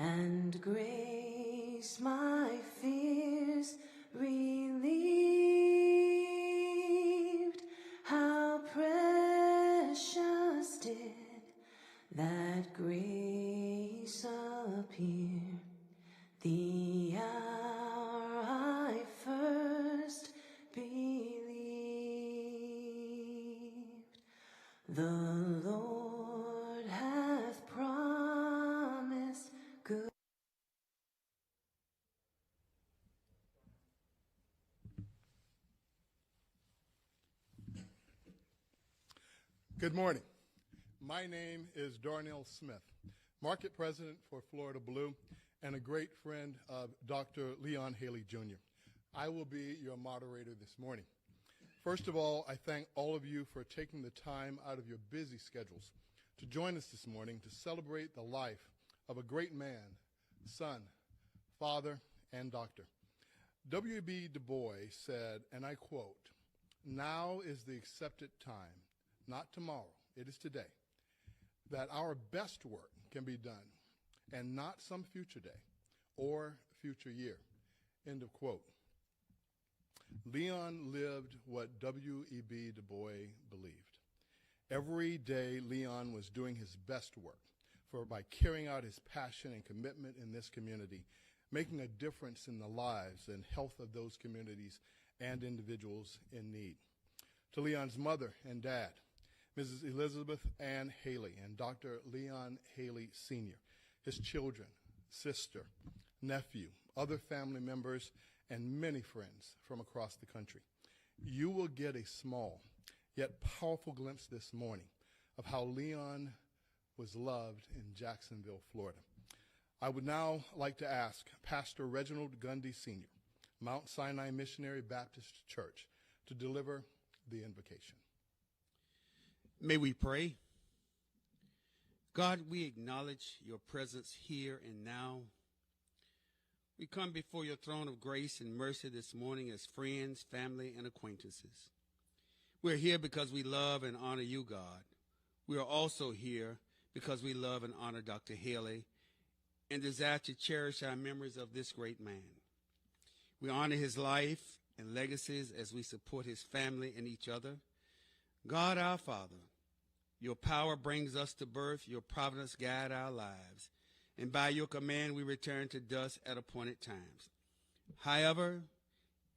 and grace my fears relieved. How precious did that grace appear the hour I first believed. The Lord hath promised good. Good morning. My name is Darnell Smith, Market President for Florida Blue and a great friend of Dr. Leon Haley Jr. I will be your moderator this morning. First of all, I thank all of you for taking the time out of your busy schedules to join us this morning to celebrate the life of a great man, son, father, and doctor. W.E.B. Du Bois said, and I quote, "Now is the accepted time, not tomorrow, it is today, that our best work can be done, and not some future day or future year." End of quote. Leon lived what W.E.B. Du Bois believed. Every day, Leon was doing his best work by carrying out his passion and commitment in this community, making a difference in the lives and health of those communities and individuals in need. To Leon's mother and dad, Mrs. Elizabeth Ann Haley and Dr. Leon Haley Sr., his children, sister, nephew, other family members, and many friends from across the country. You will get a small yet powerful glimpse this morning of how Leon was loved in Jacksonville, Florida. I would now like to ask Pastor Reginald Gundy Sr., Mount Sinai Missionary Baptist Church, to deliver the invocation. May we pray? God, we acknowledge your presence here and now. We come before your throne of grace and mercy this morning as friends, family, and acquaintances. We're here because we love and honor you, God. We are also here because we love and honor Dr. Haley and desire to cherish our memories of this great man. We honor his life and legacies as we support his family and each other. God, our Father, your power brings us to birth, your providence guide our lives, and by your command we return to dust at appointed times. However,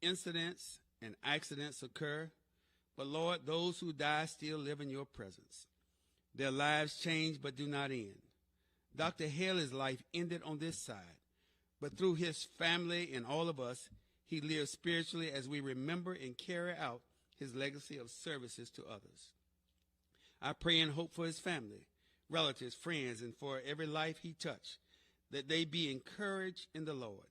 incidents and accidents occur, but Lord, those who die still live in your presence. Their lives change but do not end. Dr. Haley's life ended on this side, but through his family and all of us, he lives spiritually as we remember and carry out his legacy of services to others. I pray and hope for his family, relatives, friends, and for every life he touched, that they be encouraged in the Lord.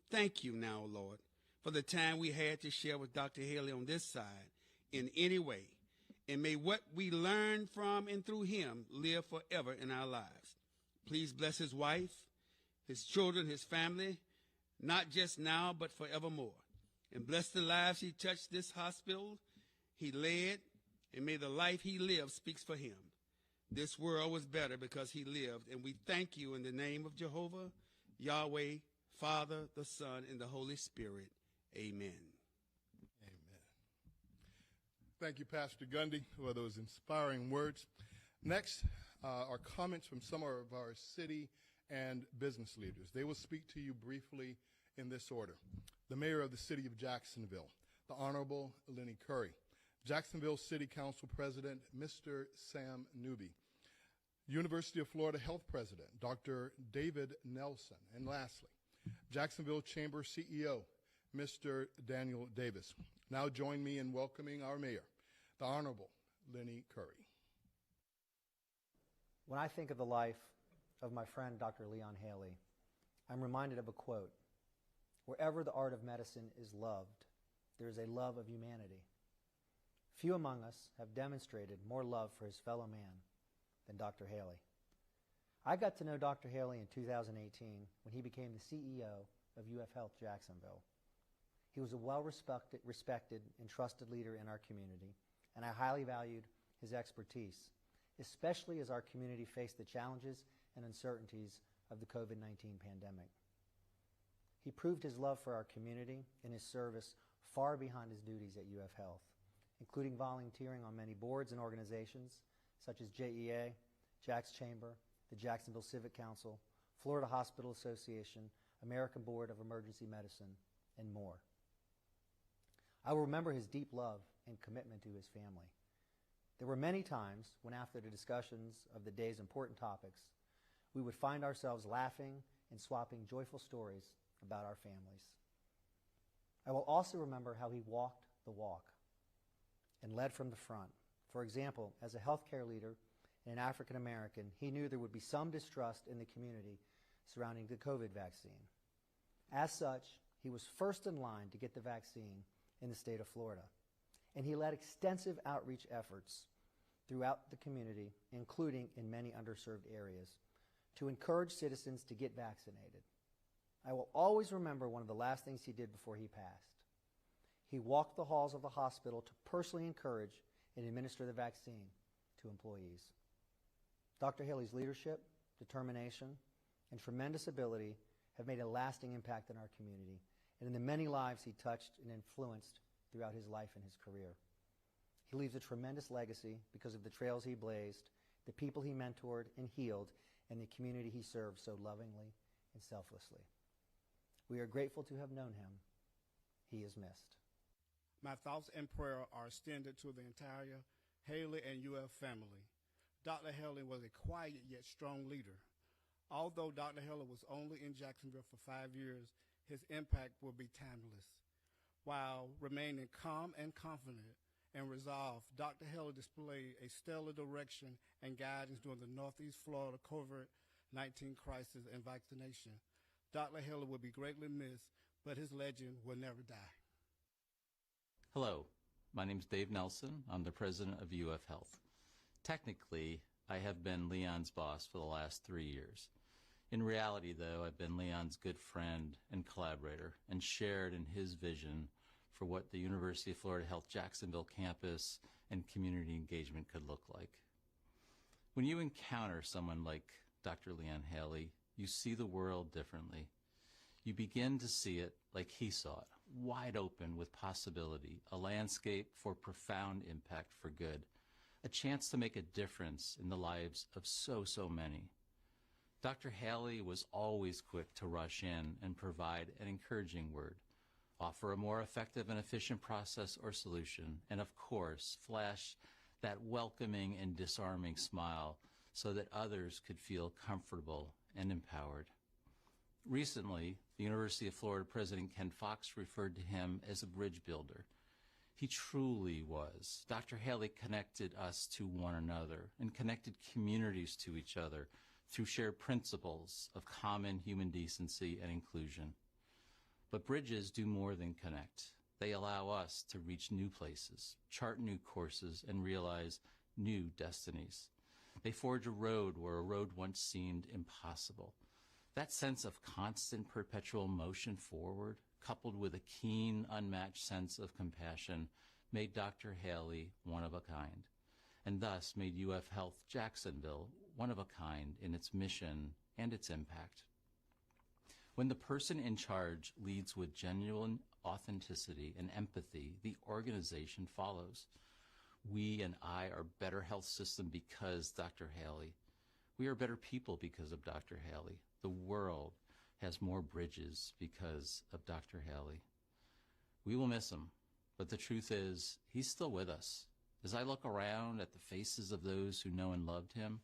Thank you now, Lord, for the time we had to share with Dr. Haley on this side in any way, and may what we learn from and through him live forever in our lives. Please bless his wife, his children, his family, not just now, but forevermore. And bless the lives he touched this hospital he led, and may the life he lived speaks for him. This world was better because he lived, and we thank you in the name of Jehovah, Yahweh, Father, the Son, and the Holy Spirit. Amen. Amen. Thank you, Pastor Gundy, for those inspiring words. Next are comments from some of our city and business leaders. They will speak to you briefly in this order. The mayor of the city of Jacksonville, the Honorable Lenny Curry. Jacksonville City Council President, Mr. Sam Newby. University of Florida Health President, Dr. David Nelson. And lastly, Jacksonville Chamber CEO, Mr. Daniel Davis. Now join me in welcoming our mayor, the Honorable Lenny Curry. When I think of the life of my friend Dr. Leon Haley, I'm reminded of a quote. Wherever the art of medicine is loved, there is a love of humanity. Few among us have demonstrated more love for his fellow man than Dr. Haley. I got to know Dr. Haley in 2018 when he became the CEO of UF Health Jacksonville. He was a well-respected and trusted leader in our community, and I highly valued his expertise, especially as our community faced the challenges and uncertainties of the COVID-19 pandemic. He proved his love for our community in his service far beyond his duties at UF Health, including volunteering on many boards and organizations such as JEA, Jack's Chamber, the Jacksonville Civic Council, Florida Hospital Association, American Board of Emergency Medicine, and more. I will remember his deep love and commitment to his family. There were many times when, after the discussions of the day's important topics, we would find ourselves laughing and swapping joyful stories about our families. I will also remember how he walked the walk and led from the front. For example, as a healthcare leader and an African American, he knew there would be some distrust in the community surrounding the COVID vaccine. As such, he was first in line to get the vaccine in the state of Florida, and he led extensive outreach efforts throughout the community, including in many underserved areas, to encourage citizens to get vaccinated. I will always remember one of the last things he did before he passed. He walked the halls of the hospital to personally encourage and administer the vaccine to employees. Dr. Haley's leadership, determination, and tremendous ability have made a lasting impact in our community and in the many lives he touched and influenced throughout his life and his career. He leaves a tremendous legacy because of the trails he blazed, the people he mentored and healed, and the community he served so lovingly and selflessly. We are grateful to have known him. He is missed. My thoughts and prayer are extended to the entire Haley and UF family. Dr. Haley was a quiet yet strong leader. Although Dr. Haley was only in Jacksonville for 5 years, his impact will be timeless. While remaining calm and confident and resolved, Dr. Haley displayed a stellar direction and guidance during the Northeast Florida COVID-19 crisis and vaccination. Dr. Haley will be greatly missed, but his legend will never die. Hello, my name is Dave Nelson. I'm the president of UF Health. Technically, I have been Leon's boss for the last 3 years. In reality, though, I've been Leon's good friend and collaborator and shared in his vision for what the University of Florida Health Jacksonville campus and community engagement could look like. When you encounter someone like Dr. Leon Haley, you see the world differently. You begin to see it like he saw it, wide open with possibility, a landscape for profound impact for good, a chance to make a difference in the lives of so many. Dr. Haley was always quick to rush in and provide an encouraging word, offer a more effective and efficient process or solution, and of course, flash that welcoming and disarming smile so that others could feel comfortable and empowered. Recently, the University of Florida President Ken Fox referred to him as a bridge builder. He truly was. Dr. Haley connected us to one another and connected communities to each other through shared principles of common human decency and inclusion. But bridges do more than connect. They allow us to reach new places, chart new courses, and realize new destinies. They forge a road where a road once seemed impossible. That sense of constant perpetual motion forward, coupled with a keen, unmatched sense of compassion, made Dr. Haley one of a kind, and thus made UF Health Jacksonville one of a kind in its mission and its impact. When the person in charge leads with genuine authenticity and empathy, the organization follows. We and I are a better health system because Dr. Haley. We are better people because of Dr. Haley. The world has more bridges because of Dr. Haley. We will miss him, but the truth is, he's still with us. As I look around at the faces of those who know and loved him,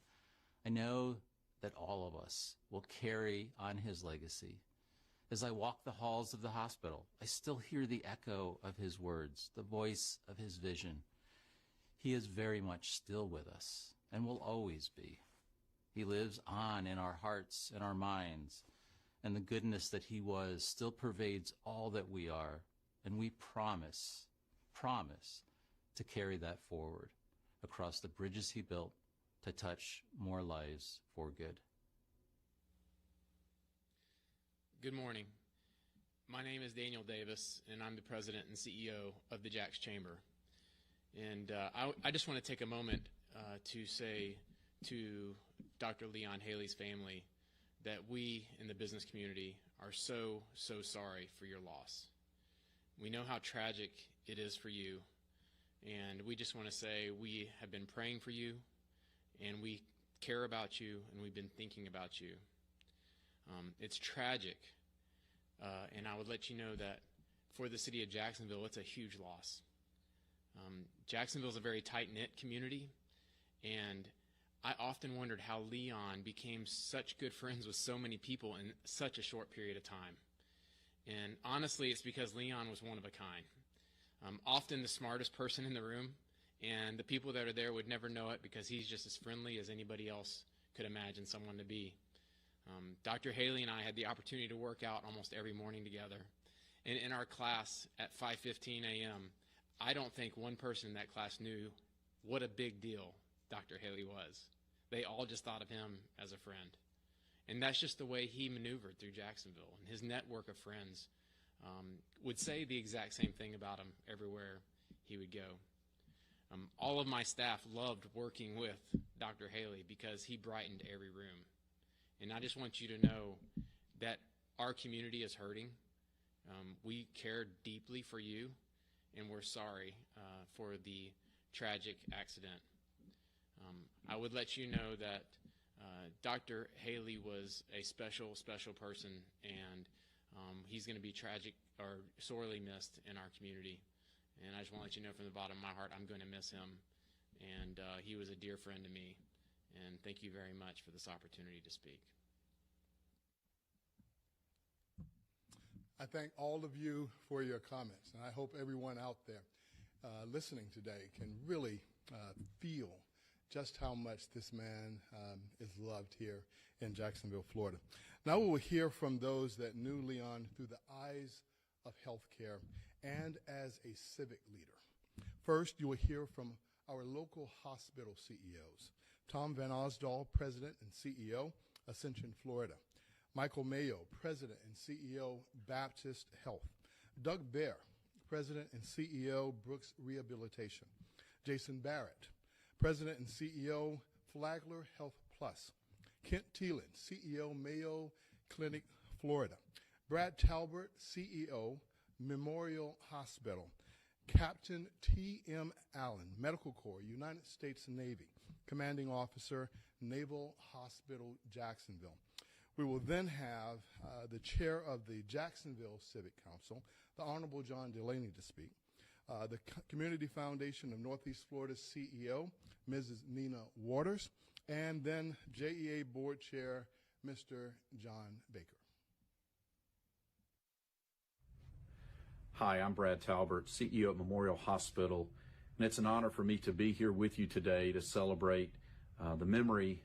I know that all of us will carry on his legacy. As I walk the halls of the hospital, I still hear the echo of his words, the voice of his vision. He is very much still with us and will always be. He lives on in our hearts and our minds, and the goodness that he was still pervades all that we are, and we promise to carry that forward across the bridges he built to touch more lives for good. Good morning. My name is Daniel Davis, and I'm the president and CEO of the Jack's Chamber. And I just want to take a moment to say to Dr. Leon Haley's family that we in the business community are so sorry for your loss. We know how tragic it is for you, and we just want to say we have been praying for you, and we care about you, and we've been thinking about you. It's tragic, and I would let you know that for the city of Jacksonville, it's a huge loss. Jacksonville is a very tight-knit community, and I often wondered how Leon became such good friends with so many people in such a short period of time. And honestly, it's because Leon was one of a kind. Often the smartest person in the room, and the people that are there would never know it because he's just as friendly as anybody else could imagine someone to be. Dr. Haley and I had the opportunity to work out almost every morning together. And in our class at 5:15 a.m., I don't think one person in that class knew what a big deal Dr. Haley was. They all just thought of him as a friend. And that's just the way he maneuvered through Jacksonville. And his network of friends would say the exact same thing about him everywhere he would go. All of my staff loved working with Dr. Haley because he brightened every room. And I just want you to know that our community is hurting. We care deeply for you, and we're sorry for the tragic accident. I would let you know that Dr. Haley was a special person, and he's going to be tragic or sorely missed in our community. And I just want to let you know from the bottom of my heart, I'm going to miss him. And he was a dear friend to me. And thank you very much for this opportunity to speak. I thank all of you for your comments, and I hope everyone out there listening today can really feel just how much this man is loved here in Jacksonville, Florida. Now we will hear from those that knew Leon through the eyes of healthcare and as a civic leader. First, you will hear from our local hospital CEOs. Tom Van Osdol, President and CEO, Ascension, Florida. Michael Mayo, President and CEO, Baptist Health. Doug Baer, President and CEO, Brooks Rehabilitation. Jason Barrett, President and CEO, Flagler Health Plus. Kent Thielen, CEO, Mayo Clinic, Florida. Brad Talbert, CEO, Memorial Hospital. Captain T.M. Allen, Medical Corps, United States Navy, Commanding Officer, Naval Hospital, Jacksonville. We will then have the chair of the Jacksonville Civic Council, the Honorable John Delaney, to speak. The Community Foundation of Northeast Florida's CEO, Mrs. Nina Waters, and then JEA Board Chair, Mr. John Baker. Hi, I'm Brad Talbert, CEO at Memorial Hospital, and it's an honor for me to be here with you today to celebrate the memory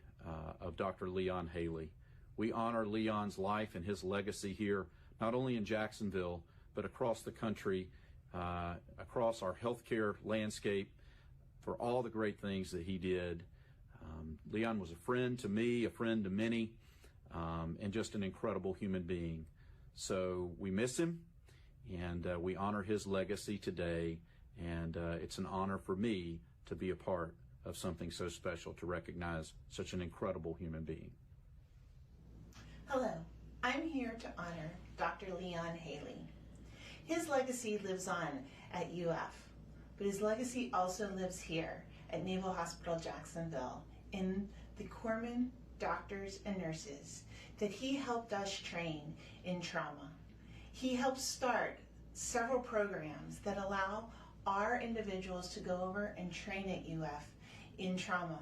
of Dr. Leon Haley. We honor Leon's life and his legacy here, not only in Jacksonville, but across the country, across our healthcare landscape, for all the great things that he did. Leon was a friend to me, a friend to many, and just an incredible human being. So we miss him, and we honor his legacy today, and it's an honor for me to be a part of something so special, to recognize such an incredible human being. Hello, I'm here to honor Dr. Leon Haley. His legacy lives on at UF, but his legacy also lives here at Naval Hospital Jacksonville in the corpsmen, doctors, and nurses that he helped us train in trauma. He helped start several programs that allow our individuals to go over and train at UF in trauma,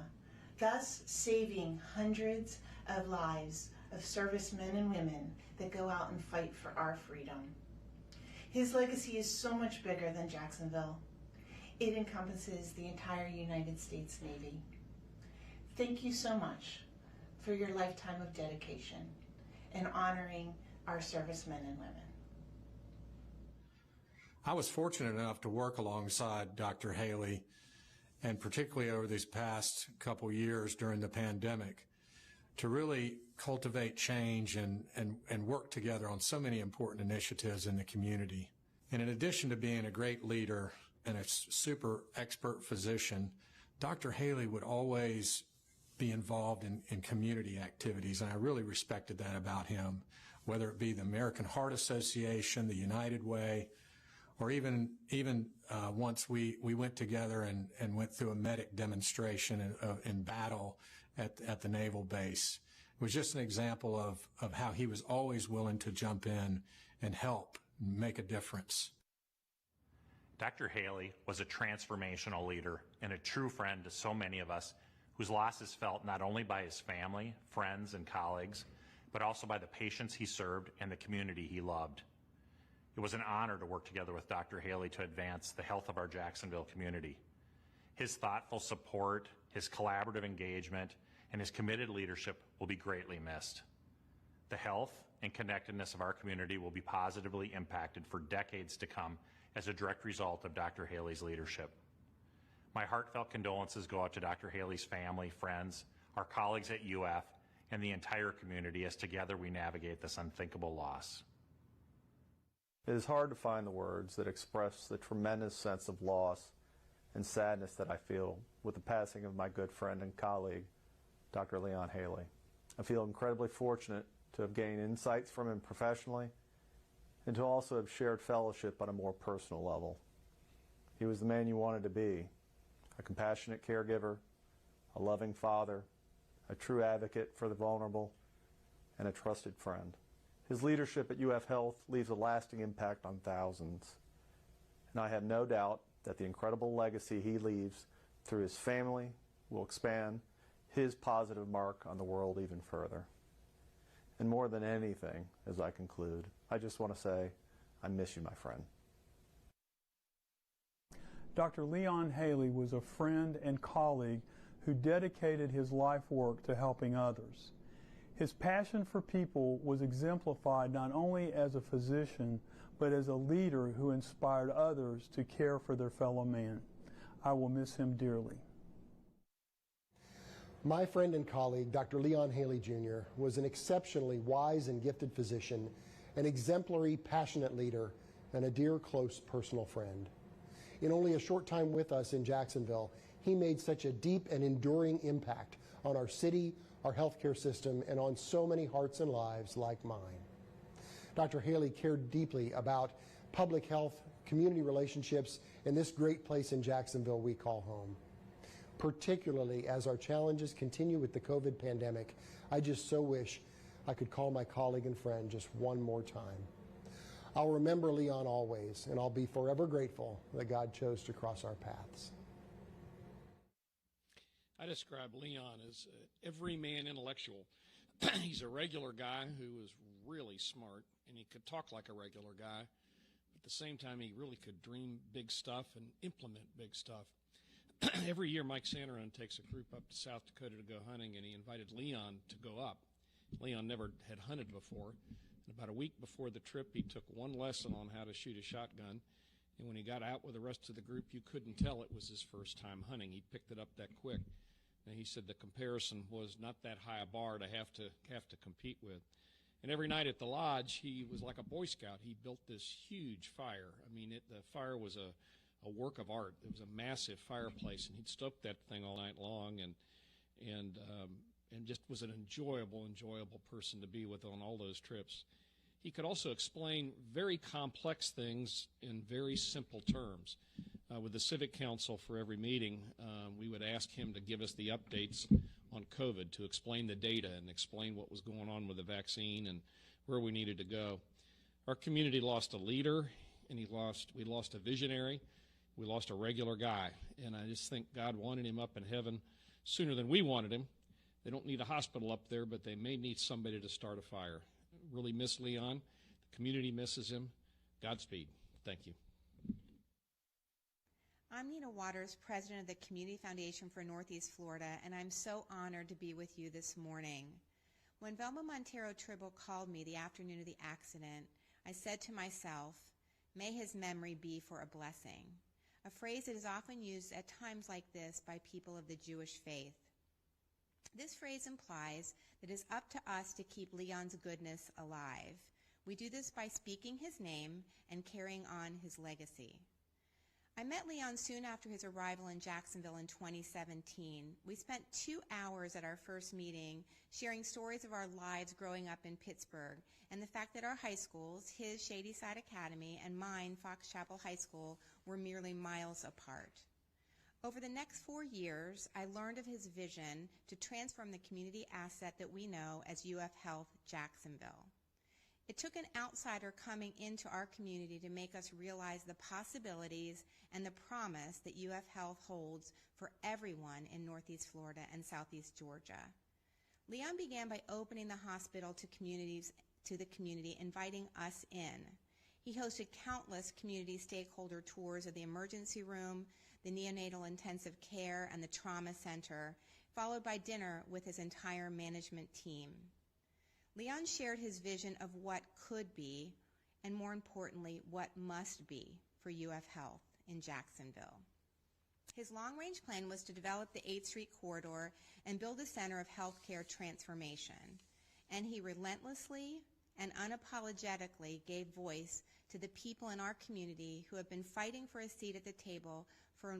thus saving hundreds of lives of servicemen and women that go out and fight for our freedom. His legacy is so much bigger than Jacksonville. It encompasses the entire United States Navy. Thank you so much for your lifetime of dedication and honoring our servicemen and women. I was fortunate enough to work alongside Dr. Haley, and particularly over these past couple years during the pandemic, to really cultivate change and work together on so many important initiatives in the community. And in addition to being a great leader and a super expert physician, Dr. Haley would always be involved in community activities, and I really respected that about him, whether it be the American Heart Association, the United Way, or even once we went together and went through a medic demonstration in battle at the naval base. It was just an example of how he was always willing to jump in and help make a difference. Dr. Haley was a transformational leader and a true friend to so many of us whose loss is felt not only by his family, friends, and colleagues, but also by the patients he served and the community he loved. It was an honor to work together with Dr. Haley to advance the health of our Jacksonville community. His thoughtful support, his collaborative engagement, and his committed leadership will be greatly missed. The health and connectedness of our community will be positively impacted for decades to come as a direct result of Dr. Haley's leadership. My heartfelt condolences go out to Dr. Haley's family, friends, our colleagues at UF, and the entire community as together we navigate this unthinkable loss. It is hard to find the words that express the tremendous sense of loss and sadness that I feel with the passing of my good friend and colleague, Dr. Leon Haley. I feel incredibly fortunate to have gained insights from him professionally and to also have shared fellowship on a more personal level. He was the man you wanted to be, a compassionate caregiver, a loving father, a true advocate for the vulnerable, and a trusted friend. His leadership at UF Health leaves a lasting impact on thousands, and I have no doubt that the incredible legacy he leaves through his family will expand his positive mark on the world even further. And more than anything, as I conclude, I just want to say, I miss you, my friend. Dr. Leon Haley was a friend and colleague who dedicated his life work to helping others. His passion for people was exemplified not only as a physician, but as a leader who inspired others to care for their fellow man. I will miss him dearly. My friend and colleague, Dr. Leon Haley Jr., was an exceptionally wise and gifted physician, an exemplary, passionate leader, and a dear, close personal friend. In only a short time with us in Jacksonville, he made such a deep and enduring impact on our city, our healthcare system, and on so many hearts and lives like mine. Dr. Haley cared deeply about public health, community relationships, and this great place in Jacksonville we call home. Particularly as our challenges continue with the COVID pandemic, I just so wish I could call my colleague and friend just one more time. I'll remember Leon always, and I'll be forever grateful that God chose to cross our paths. I describe Leon as an everyman intellectual. He's a regular guy who was really smart, and he could talk like a regular guy. At the same time, he really could dream big stuff and implement big stuff. Every year, Mike Santaron takes a group up to South Dakota to go hunting, and he invited Leon to go up. Leon never had hunted before. And about a week before the trip, he took one lesson on how to shoot a shotgun. And when he got out with the rest of the group, you couldn't tell it was his first time hunting. He picked it up that quick. And he said the comparison was not that high a bar to have to compete with. And every night at the lodge, he was like a Boy Scout. He built this huge fire. I mean, the fire was a work of art. It was a massive fireplace, and he'd stoke that thing all night long, and just was an enjoyable person to be with on all those trips. He could also explain very complex things in very simple terms. With the Civic Council for every meeting, we would ask him to give us the updates on COVID, to explain the data and explain what was going on with the vaccine and where we needed to go. Our community lost a leader, and we lost a visionary. We lost a regular guy, and I just think God wanted him up in heaven sooner than we wanted him. They don't need a hospital up there, but they may need somebody to start a fire. Really miss Leon. The community misses him. Godspeed. Thank you. I'm Nina Waters, president of the Community Foundation for Northeast Florida, and I'm so honored to be with you this morning. When Velma Montero Tribble called me the afternoon of the accident, I said to myself, may his memory be for a blessing, a phrase that is often used at times like this by people of the Jewish faith. This phrase implies that it is up to us to keep Leon's goodness alive. We do this by speaking his name and carrying on his legacy. I met Leon soon after his arrival in Jacksonville in 2017. We spent 2 hours at our first meeting sharing stories of our lives growing up in Pittsburgh and the fact that our high schools, his Shadyside Academy and mine, Fox Chapel High School, were merely miles apart. Over the next 4 years, I learned of his vision to transform the community asset that we know as UF Health Jacksonville. It took an outsider coming into our community to make us realize the possibilities and the promise that UF Health holds for everyone in Northeast Florida and Southeast Georgia. Leon began by opening the hospital to the community, inviting us in. He hosted countless community stakeholder tours of the emergency room, the neonatal intensive care, and the trauma center, followed by dinner with his entire management team. Leon shared his vision of what could be, and more importantly, what must be for UF Health in Jacksonville. His long-range plan was to develop the 8th Street corridor and build a center of healthcare transformation. And he relentlessly and unapologetically gave voice to the people in our community who have been fighting for a seat at the table for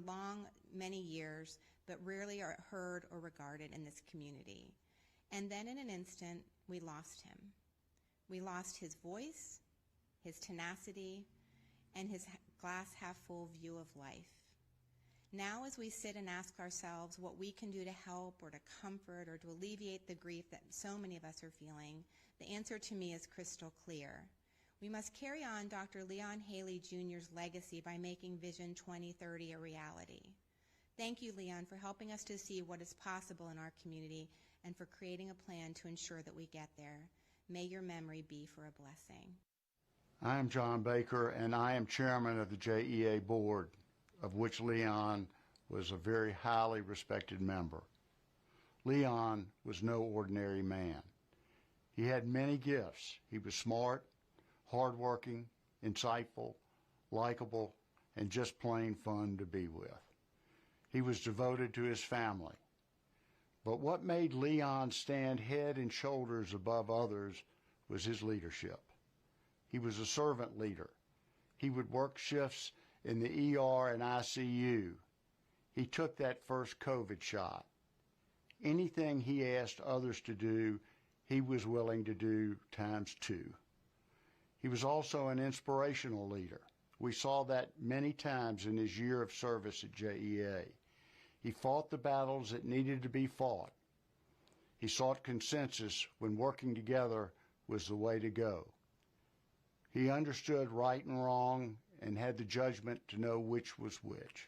many years, but rarely are heard or regarded in this community. And then in an instant, we lost him. We lost his voice, his tenacity, and his glass half full view of life. Now as we sit and ask ourselves what we can do to help or to comfort or to alleviate the grief that so many of us are feeling, the answer to me is crystal clear. We must carry on Dr. Leon Haley Jr.'s legacy by making Vision 2030 a reality. Thank you, Leon, for helping us to see what is possible in our community and for creating a plan to ensure that we get there. May your memory be for a blessing. I am John Baker, and I am chairman of the JEA board, of which Leon was a very highly respected member. Leon was no ordinary man. He had many gifts. He was smart, hardworking, insightful, likable, and just plain fun to be with. He was devoted to his family. But what made Leon stand head and shoulders above others was his leadership. He was a servant leader. He would work shifts in the ER and ICU. He took that first COVID shot. Anything he asked others to do, he was willing to do times 2. He was also an inspirational leader. We saw that many times in his year of service at JEA. He fought the battles that needed to be fought. He sought consensus when working together was the way to go. He understood right and wrong and had the judgment to know which was which.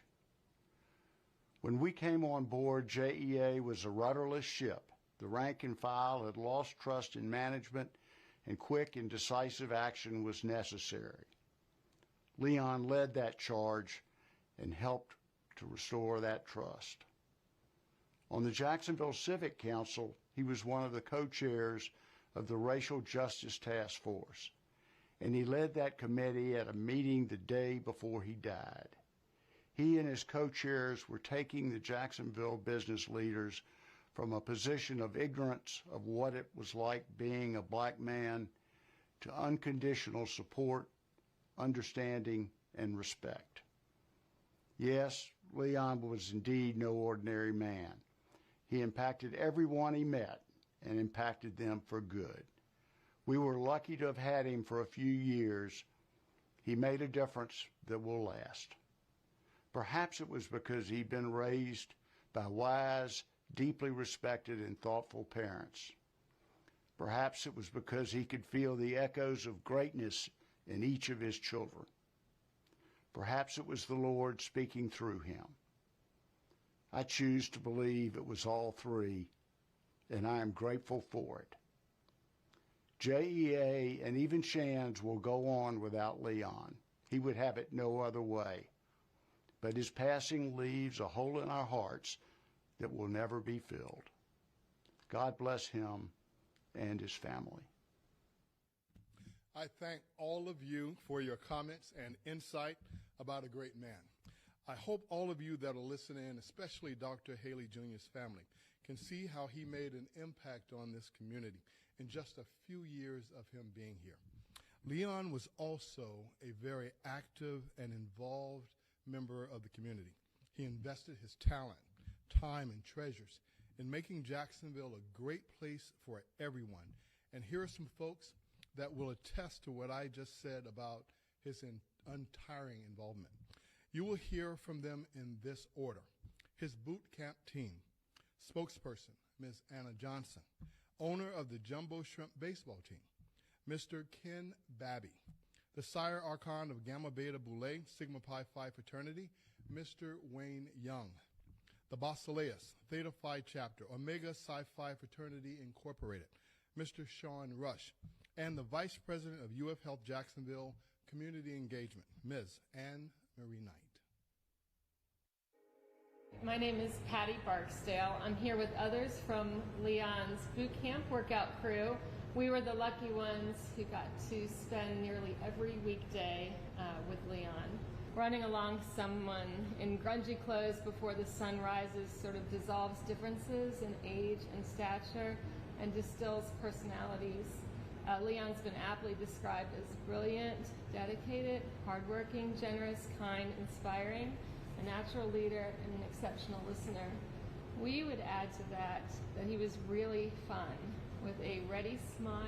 When we came on board, JEA was a rudderless ship. The rank and file had lost trust in management, and quick and decisive action was necessary. Leon led that charge and helped to restore that trust. On the Jacksonville Civic Council, he was one of the co-chairs of the Racial Justice Task Force, and he led that committee at a meeting the day before he died. He and his co-chairs were taking the Jacksonville business leaders from a position of ignorance of what it was like being a black man to unconditional support, understanding, and respect. Yes, Leon was indeed no ordinary man. He impacted everyone he met and impacted them for good. We were lucky to have had him for a few years. He made a difference that will last. Perhaps it was because he'd been raised by wise, deeply respected, and thoughtful parents. Perhaps it was because he could feel the echoes of greatness in each of his children. Perhaps it was the Lord speaking through him. I choose to believe it was all three, and I am grateful for it. JEA and even Shands will go on without Leon. He would have it no other way. But his passing leaves a hole in our hearts that will never be filled. God bless him and his family. I thank all of you for your comments and insight about a great man. I hope all of you that will listen in, especially Dr. Haley Jr.'s family, can see how he made an impact on this community in just a few years of him being here. Leon was also a very active and involved member of the community. He invested his talent, time, and treasures in making Jacksonville a great place for everyone. And here are some folks that will attest to what I just said about his untiring involvement. You will hear from them in this order. His boot camp team, spokesperson, Ms. Anna Johnson, owner of the Jumbo Shrimp baseball team, Mr. Ken Babby, the Sire Archon of Gamma Beta Boule Sigma Pi Phi fraternity, Mr. Wayne Young, the Basileus Theta Phi chapter, Omega Psi Phi fraternity incorporated, Mr. Sean Rush, and the Vice President of UF Health Jacksonville Community Engagement, Ms. Anne Marie Knight. My name is Patty Barksdale. I'm here with others from Leon's boot camp workout crew. We were the lucky ones who got to spend nearly every weekday with Leon. Running along someone in grungy clothes before the sun rises sort of dissolves differences in age and stature and distills personalities. Leon's been aptly described as brilliant, dedicated, hardworking, generous, kind, inspiring, a natural leader, and an exceptional listener. We would add to that he was really fun, with a ready smile,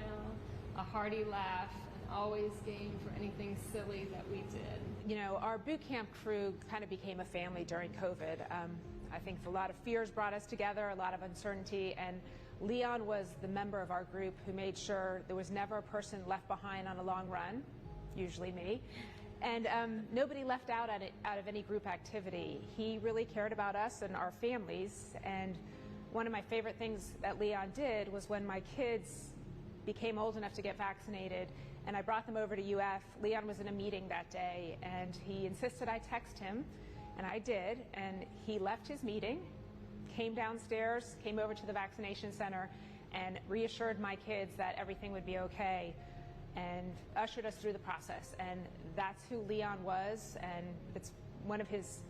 a hearty laugh, and always game for anything silly that we did. You know, our boot camp crew kind of became a family during COVID. I think a lot of fears brought us together, a lot of uncertainty, and Leon was the member of our group who made sure there was never a person left behind on a long run, usually me, and nobody left out of any group activity. He really cared about us and our families, and one of my favorite things that Leon did was when my kids became old enough to get vaccinated and I brought them over to UF, Leon was in a meeting that day and he insisted I text him, and I did, and he left his meeting, came downstairs, came over to the vaccination center, and reassured my kids that everything would be okay and ushered us through the process. And that's who Leon was, and it's one of his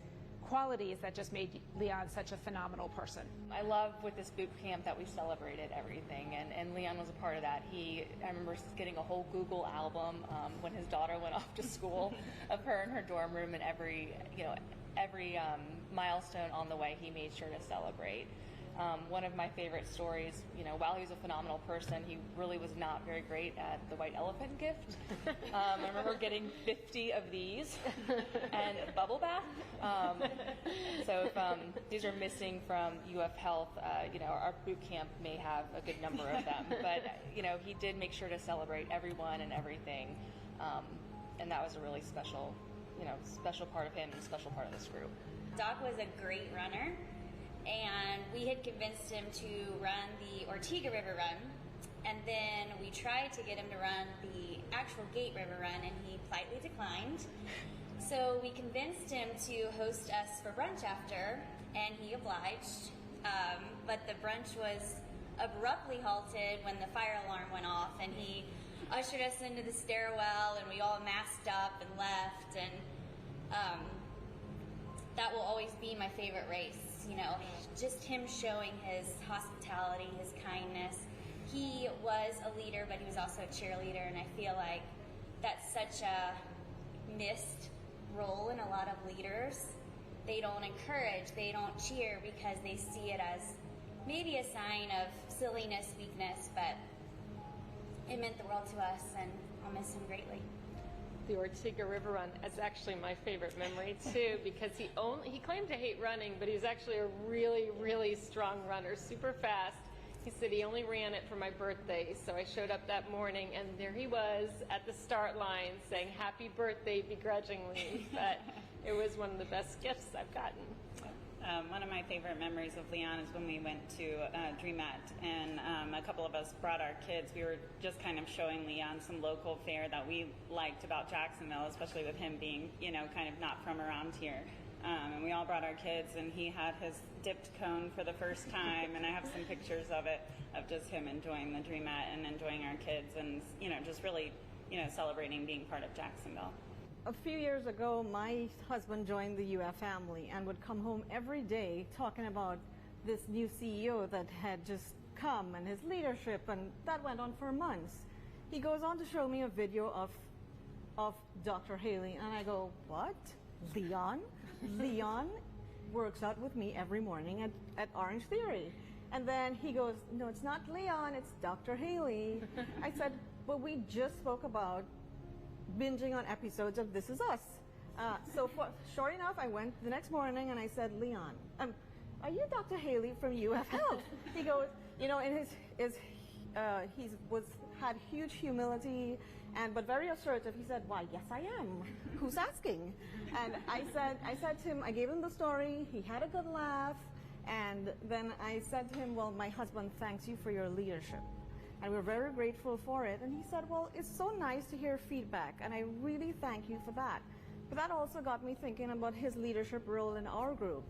qualities that just made Leon such a phenomenal person. I love with this boot camp that we celebrated everything, and Leon was a part of that. I remember getting a whole Google album when his daughter went off to school of her in her dorm room, and every milestone on the way he made sure to celebrate. One of my favorite stories, while he was a phenomenal person, he really was not very great at the white elephant gift. I remember getting 50 of these and a bubble bath. So if these are missing from UF Health, our boot camp may have a good number of them. But, he did make sure to celebrate everyone and everything. And that was a really special part of him and a special part of this group. Doc was a great runner, and we had convinced him to run the Ortega River Run, and then we tried to get him to run the actual Gate River Run, and he politely declined. So we convinced him to host us for brunch after, and he obliged, but the brunch was abruptly halted when the fire alarm went off, and he ushered us into the stairwell, and we all masked up and left, and that will always be my favorite race. Just him showing his hospitality, his kindness. He was a leader, but he was also a cheerleader, and I feel like that's such a missed role in a lot of leaders. They don't encourage, they don't cheer because they see it as maybe a sign of silliness, weakness, but it meant the world to us, and I'll miss him greatly. The Ortega River Run is actually my favorite memory too, because he claimed to hate running, but he's actually a really, really strong runner, super fast. He said he only ran it for my birthday, so I showed up that morning, and there he was at the start line saying "Happy birthday" begrudgingly, but it was one of the best gifts I've gotten. One of my favorite memories of Leon is when we went to DreamAt, and a couple of us brought our kids. We were just kind of showing Leon some local fare that we liked about Jacksonville, especially with him being, kind of not from around here. And we all brought our kids, and he had his dipped cone for the first time, and I have some pictures of it, of just him enjoying the DreamAt and enjoying our kids, and, just really, celebrating being part of Jacksonville. A few years ago, my husband joined the UF family and would come home every day talking about this new CEO that had just come and his leadership, and that went on for months. He goes on to show me a video of Dr. Haley, and I go, what? Leon? Leon works out with me every morning at Orange Theory. And then he goes, no, it's not Leon, it's Dr. Haley. I said, well, we just spoke about binging on episodes of This Is Us. Sure enough, I went the next morning and I said, Leon, are you Dr. Haley from UF Health? He goes, you know, in had huge humility, but very assertive. He said, why, yes, I am. Who's asking? And I said to him, I gave him the story. He had a good laugh. And then I said to him, well, my husband thanks you for your leadership. And we're very grateful for it. And he said, well, it's so nice to hear feedback, and I really thank you for that. But that also got me thinking about his leadership role in our group.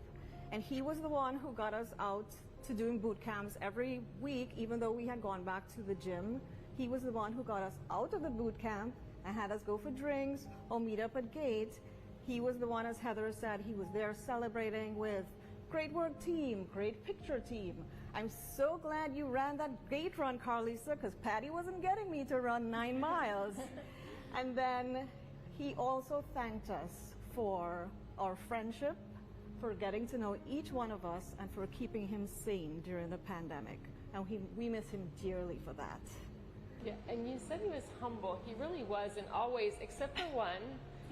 And he was the one who got us out to doing boot camps every week, even though we had gone back to the gym. He was the one who got us out of the boot camp and had us go for drinks or meet up at gate. He was the one, as Heather said, he was there celebrating with great work team, great picture team. I'm so glad you ran that gate run, Carlisa, because Patty wasn't getting me to run 9 miles. And then he also thanked us for our friendship, for getting to know each one of us, and for keeping him sane during the pandemic. And we miss him dearly for that. Yeah, and you said he was humble. He really was, and always, except for one,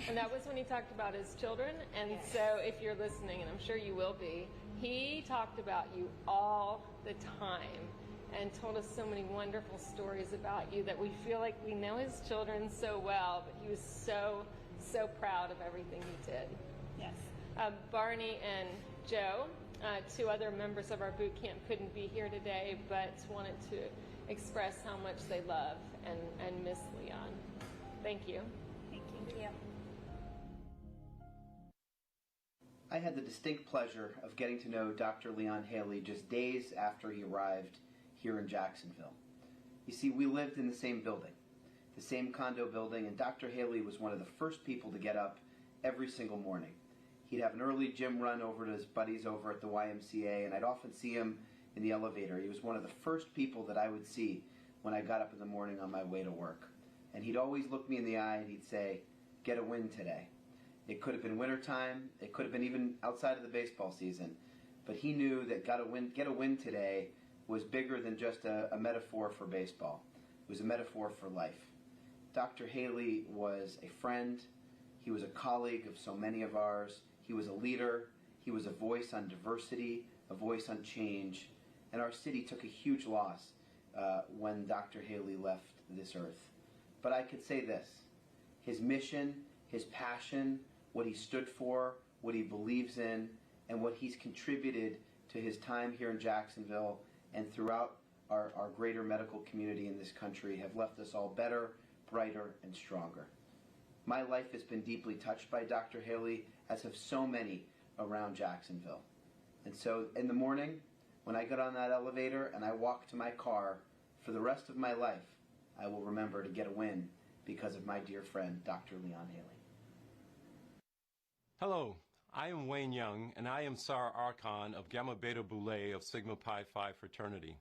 and that was when he talked about his children. And yes. So if you're listening, and I'm sure you will be, he talked about you all the time and told us so many wonderful stories about you that we feel like we know his children so well, but he was so, so proud of everything he did. Yes. Barney and Joe, 2 other members of our boot camp, couldn't be here today, but wanted to express how much they love and miss Leon. Thank you. Thank you. I had the distinct pleasure of getting to know Dr. Leon Haley just days after he arrived here in Jacksonville. You see, we lived in the same building, the same condo building, and Dr. Haley was one of the first people to get up every single morning. He'd have an early gym run over to his buddies over at the YMCA, and I'd often see him in the elevator. He was one of the first people that I would see when I got up in the morning on my way to work. And he'd always look me in the eye and he'd say, "Get a win today." It could have been wintertime, it could have been even outside of the baseball season, but he knew that get a win today was bigger than just a metaphor for baseball. It was a metaphor for life. Dr. Haley was a friend, he was a colleague of so many of ours, he was a leader, he was a voice on diversity, a voice on change, and our city took a huge loss when Dr. Haley left this earth. But I could say this, his mission, his passion, what he stood for, what he believes in, and what he's contributed to his time here in Jacksonville and throughout our greater medical community in this country have left us all better, brighter, and stronger. My life has been deeply touched by Dr. Haley, as have so many around Jacksonville. And so in the morning, when I get on that elevator and I walk to my car, for the rest of my life, I will remember to get a win because of my dear friend, Dr. Leon Haley. Hello, I am Wayne Young, and I am Sar Archon of Gamma Beta Boule of Sigma Pi Phi fraternity,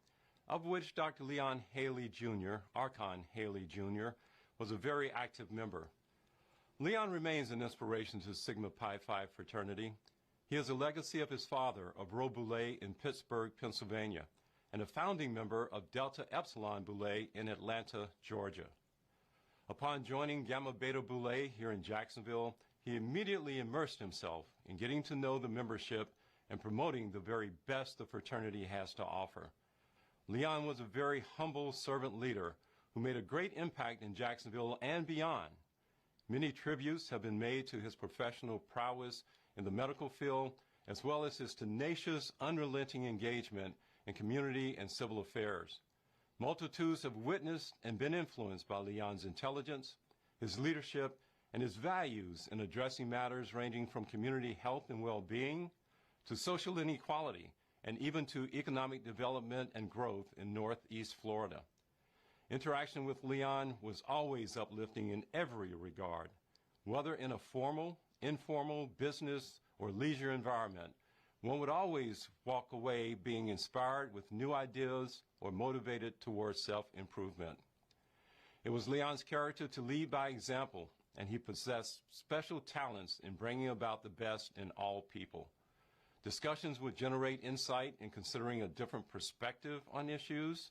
of which Dr. Leon Haley Jr., Archon Haley Jr., was a very active member. Leon remains an inspiration to Sigma Pi Phi fraternity. He is a legacy of his father of Rho Boule in Pittsburgh, Pennsylvania, and a founding member of Delta Epsilon Boule in Atlanta, Georgia. Upon joining Gamma Beta Boule here in Jacksonville, he immediately immersed himself in getting to know the membership and promoting the very best the fraternity has to offer. Leon was a very humble servant leader who made a great impact in Jacksonville and beyond. Many tributes have been made to his professional prowess in the medical field, as well as his tenacious, unrelenting engagement in community and civil affairs. Multitudes have witnessed and been influenced by Leon's intelligence, his leadership, and his values in addressing matters ranging from community health and well-being to social inequality and even to economic development and growth in Northeast Florida. Interaction with Leon was always uplifting in every regard, whether in a formal, informal, business, or leisure environment. One would always walk away being inspired with new ideas or motivated towards self-improvement. It was Leon's character to lead by example and he possessed special talents in bringing about the best in all people. Discussions would generate insight in considering a different perspective on issues,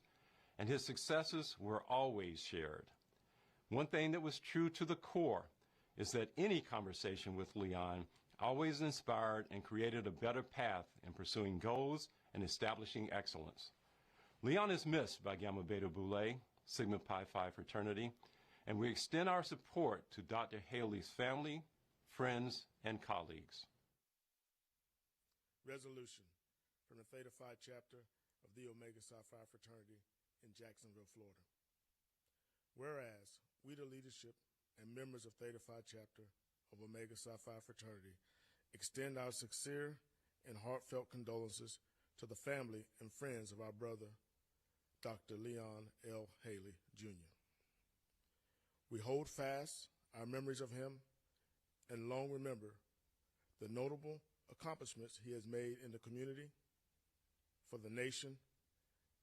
and his successes were always shared. One thing that was true to the core is that any conversation with Leon always inspired and created a better path in pursuing goals and establishing excellence. Leon is missed by Gamma Beta Boule, Sigma Pi Phi fraternity, and we extend our support to Dr. Haley's family, friends, and colleagues. Resolution from the Theta Phi chapter of the Omega Psi Phi fraternity in Jacksonville, Florida. Whereas we, the leadership and members of Theta Phi chapter of Omega Psi Phi fraternity, extend our sincere and heartfelt condolences to the family and friends of our brother, Dr. Leon L. Haley, Jr. We hold fast our memories of him and long remember the notable accomplishments he has made in the community, for the nation,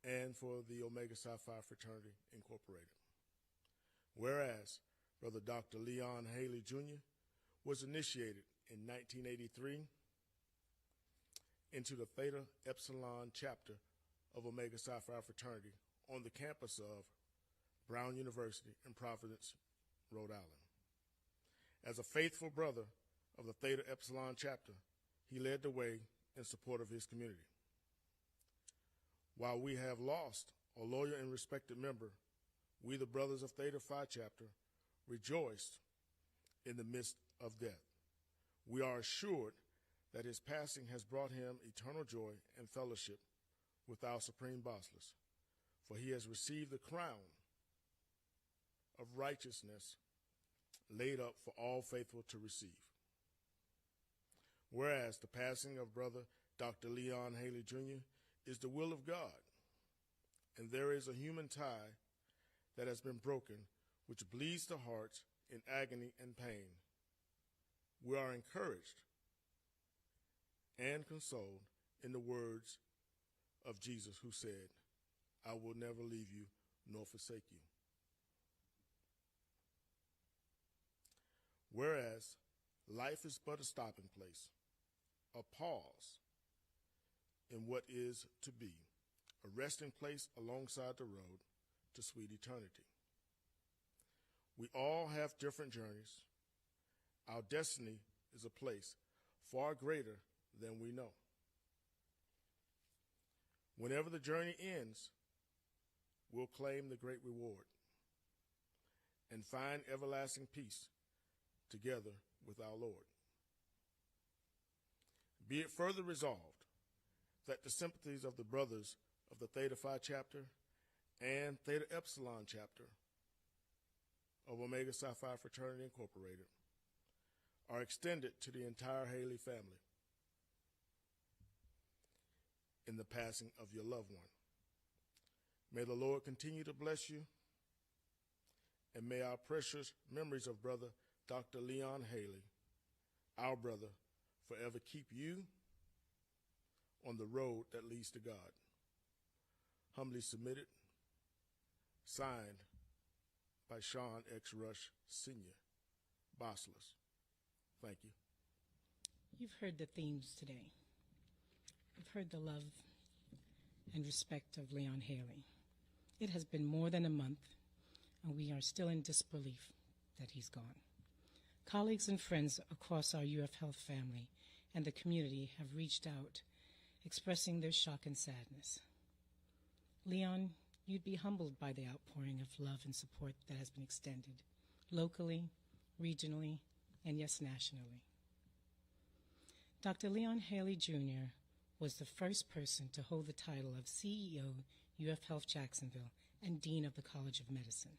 and for the Omega Psi Phi Fraternity Incorporated. Whereas Brother Dr. Leon Haley Jr. was initiated in 1983 into the Theta Epsilon chapter of Omega Psi Phi Fraternity on the campus of Brown University in Providence, Rhode Island. As a faithful brother of the Theta Epsilon chapter, he led the way in support of his community. While we have lost a loyal and respected member, we, the brothers of Theta Phi chapter, rejoiced in the midst of death. We are assured that his passing has brought him eternal joy and fellowship with our Supreme Bossless, for he has received the crown of righteousness laid up for all faithful to receive. Whereas the passing of Brother Dr. Leon Haley Jr. is the will of God, and there is a human tie that has been broken, which bleeds the hearts in agony and pain. We are encouraged and consoled in the words of Jesus, who said, "I will never leave you nor forsake you." Whereas life is but a stopping place, a pause in what is to be, a resting place alongside the road to sweet eternity. We all have different journeys. Our destiny is a place far greater than we know. Whenever the journey ends, we'll claim the great reward and find everlasting peace together with our Lord. Be it further resolved that the sympathies of the brothers of the Theta Phi chapter and Theta Epsilon chapter of Omega Psi Phi Fraternity Incorporated are extended to the entire Haley family in the passing of your loved one. May the Lord continue to bless you, and may our precious memories of Brother Dr. Leon Haley, our brother, forever keep you on the road that leads to God. Humbly submitted, signed by Sean X. Rush, Sr., Bossless. Thank you. You've heard the themes today. You've heard the love and respect of Leon Haley. It has been more than a month, and we are still in disbelief that he's gone. Colleagues and friends across our UF Health family and the community have reached out, expressing their shock and sadness. Leon, you'd be humbled by the outpouring of love and support that has been extended, locally, regionally, and yes, nationally. Dr. Leon Haley Jr. was the first person to hold the title of CEO, UF Health Jacksonville, and Dean of the College of Medicine.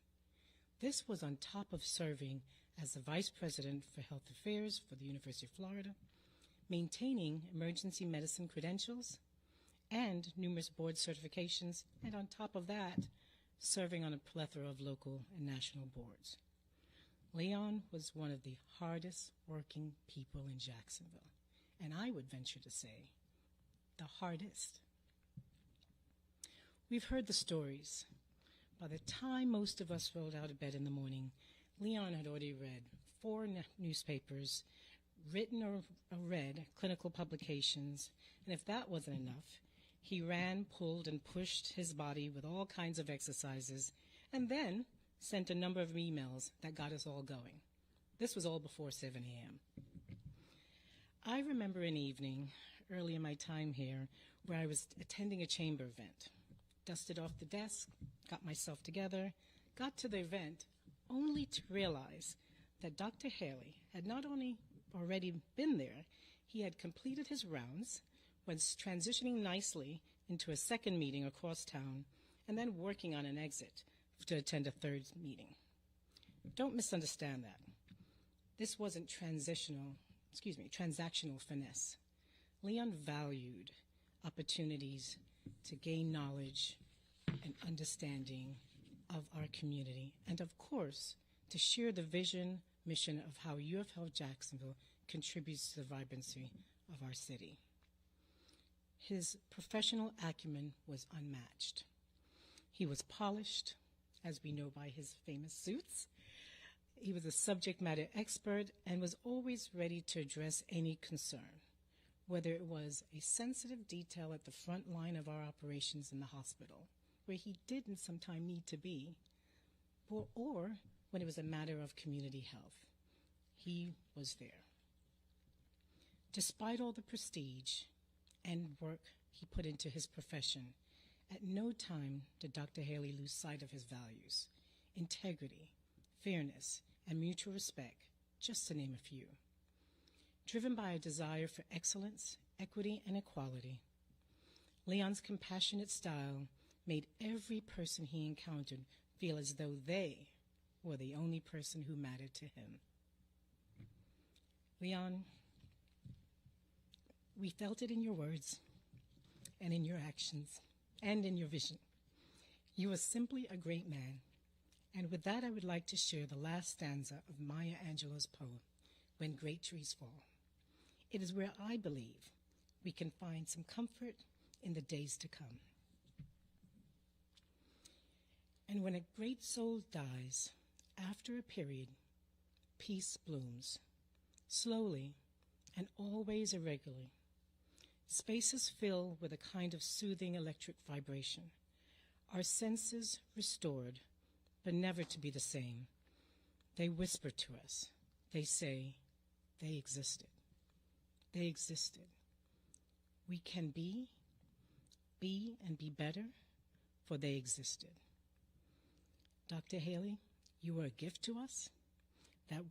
This was on top of serving as the Vice President for Health Affairs for the University of Florida, maintaining emergency medicine credentials and numerous board certifications, and on top of that, serving on a plethora of local and national boards. Leon was one of the hardest working people in Jacksonville, and I would venture to say, the hardest. We've heard the stories. By the time most of us rolled out of bed in the morning, Leon had already read 4 newspapers, written or read clinical publications, and if that wasn't enough, he ran, pulled, and pushed his body with all kinds of exercises, and then sent a number of emails that got us all going. This was all before 7 a.m. I remember an evening early in my time here where I was attending a chamber event. Dusted off the desk, got myself together, got to the event, only to realize that Dr. Haley had not only already been there, he had completed his rounds, was transitioning nicely into a second meeting across town, and then working on an exit to attend a third meeting. Don't misunderstand that. This wasn't transactional finesse. Leon valued opportunities to gain knowledge and understanding of our community, and of course, to share the vision, mission of how UF Health Jacksonville contributes to the vibrancy of our city. His professional acumen was unmatched. He was polished, as we know by his famous suits. He was a subject matter expert and was always ready to address any concern, whether it was a sensitive detail at the front line of our operations in the hospital, where he didn't sometimes need to be, or when it was a matter of community health. He was there. Despite all the prestige and work he put into his profession, at no time did Dr. Haley lose sight of his values: integrity, fairness, and mutual respect, just to name a few. Driven by a desire for excellence, equity, and equality, Leon's compassionate style made every person he encountered feel as though they were the only person who mattered to him. Leon, we felt it in your words and in your actions and in your vision. You are simply a great man. And with that, I would like to share the last stanza of Maya Angelou's poem, When Great Trees Fall. It is where I believe we can find some comfort in the days to come. And when a great soul dies, after a period, peace blooms, slowly and always irregularly. Spaces fill with a kind of soothing electric vibration. Our senses restored, but never to be the same. They whisper to us. They say, they existed. They existed. We can be and be better, for they existed. Dr. Haley, you are a gift to us that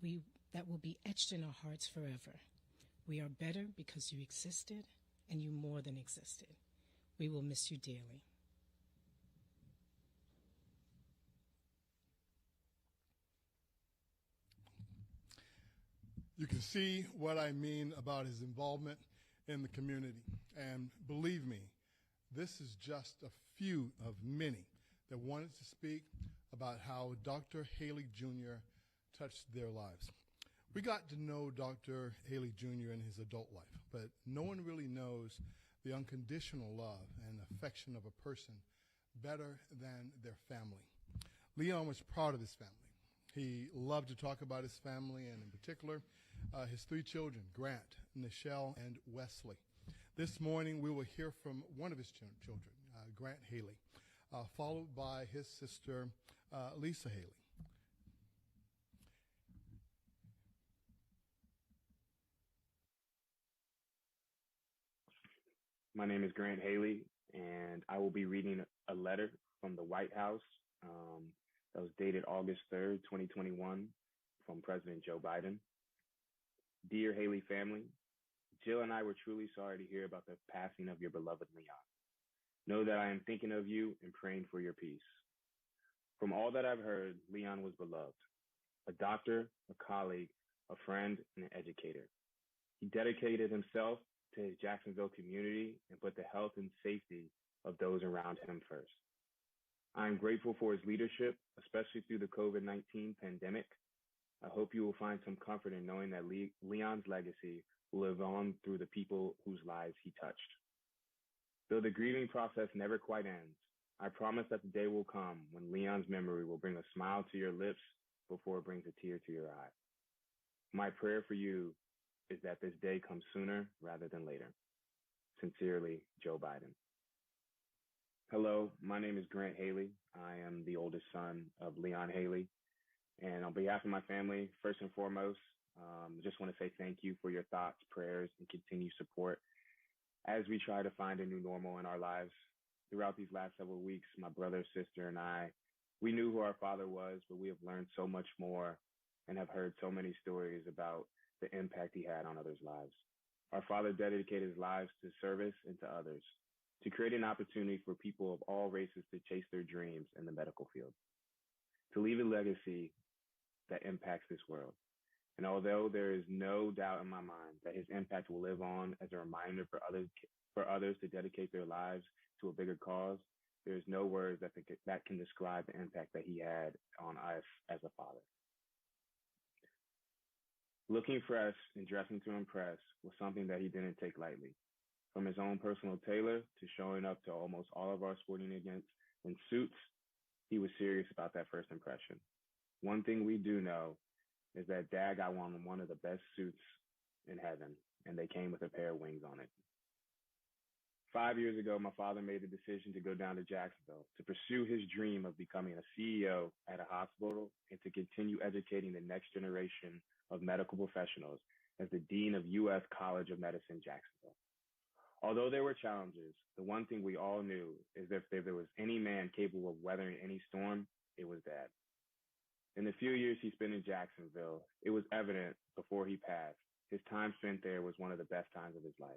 will be etched in our hearts forever. We are better because you existed, and you more than existed. We will miss you dearly. You can see what I mean about his involvement in the community. And believe me, this is just a few of many that wanted to speak about how Dr. Haley Jr. touched their lives. We got to know Dr. Haley Jr. in his adult life, but no one really knows the unconditional love and affection of a person better than their family. Leon was proud of his family. He loved to talk about his family, and in particular, his 3 children, Grant, Nichelle, and Wesley. This morning, we will hear from one of his children, Grant Haley, followed by his sister, Lisa Haley. My name is Grant Haley, and I will be reading a letter from the White House that was dated August 3rd, 2021, from President Joe Biden. Dear Haley family, Jill and I were truly sorry to hear about the passing of your beloved Leon. Know that I am thinking of you and praying for your peace. From all that I've heard, Leon was beloved. A doctor, a colleague, a friend, and an educator. He dedicated himself to his Jacksonville community and put the health and safety of those around him first. I am grateful for his leadership, especially through the COVID-19 pandemic. I hope you will find some comfort in knowing that Leon's legacy will live on through the people whose lives he touched. Though the grieving process never quite ends, I promise that the day will come when Leon's memory will bring a smile to your lips before it brings a tear to your eye. My prayer for you is that this day comes sooner rather than later. Sincerely, Joe Biden. Hello, my name is Grant Haley. I am the oldest son of Leon Haley. And on behalf of my family, first and foremost, just want to say thank you for your thoughts, prayers, and continued support as we try to find a new normal in our lives. Throughout these last several weeks, my brother, sister, and I, we knew who our father was, but we have learned so much more and have heard so many stories about the impact he had on others' lives. Our father dedicated his lives to service and to others, to create an opportunity for people of all races to chase their dreams in the medical field, to leave a legacy that impacts this world. And although there is no doubt in my mind that his impact will live on as a reminder for others to dedicate their lives to a bigger cause, there is no words that can describe the impact that he had on us as a father. Looking fresh and dressing to impress was something that he didn't take lightly. From his own personal tailor to showing up to almost all of our sporting events in suits, he was serious about that first impression. One thing we do know is that Dad got one of the best suits in heaven, and they came with a pair of wings on it. 5 years ago, my father made the decision to go down to Jacksonville to pursue his dream of becoming a CEO at a hospital and to continue educating the next generation of medical professionals as the Dean of U.S. College of Medicine, Jacksonville. Although there were challenges, the one thing we all knew is that if there was any man capable of weathering any storm, it was Dad. In the few years he spent in Jacksonville, it was evident before he passed, his time spent there was one of the best times of his life.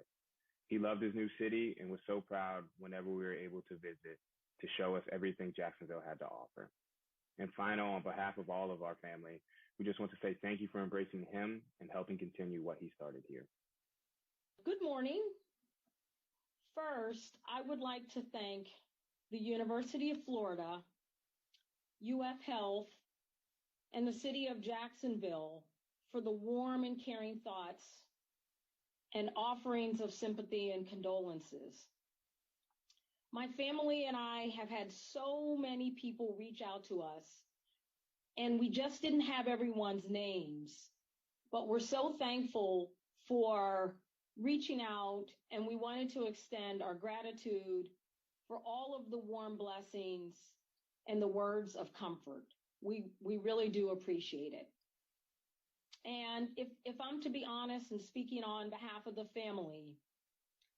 He loved his new city and was so proud whenever we were able to visit to show us everything Jacksonville had to offer. And final, on behalf of all of our family, we just want to say thank you for embracing him and helping continue what he started here. Good morning. First, I would like to thank the University of Florida, UF Health, and the City of Jacksonville for the warm and caring thoughts and offerings of sympathy and condolences. My family and I have had so many people reach out to us, and we just didn't have everyone's names, but we're so thankful for reaching out, and we wanted to extend our gratitude for all of the warm blessings and the words of comfort. We really do appreciate it. And if I'm to be honest and speaking on behalf of the family,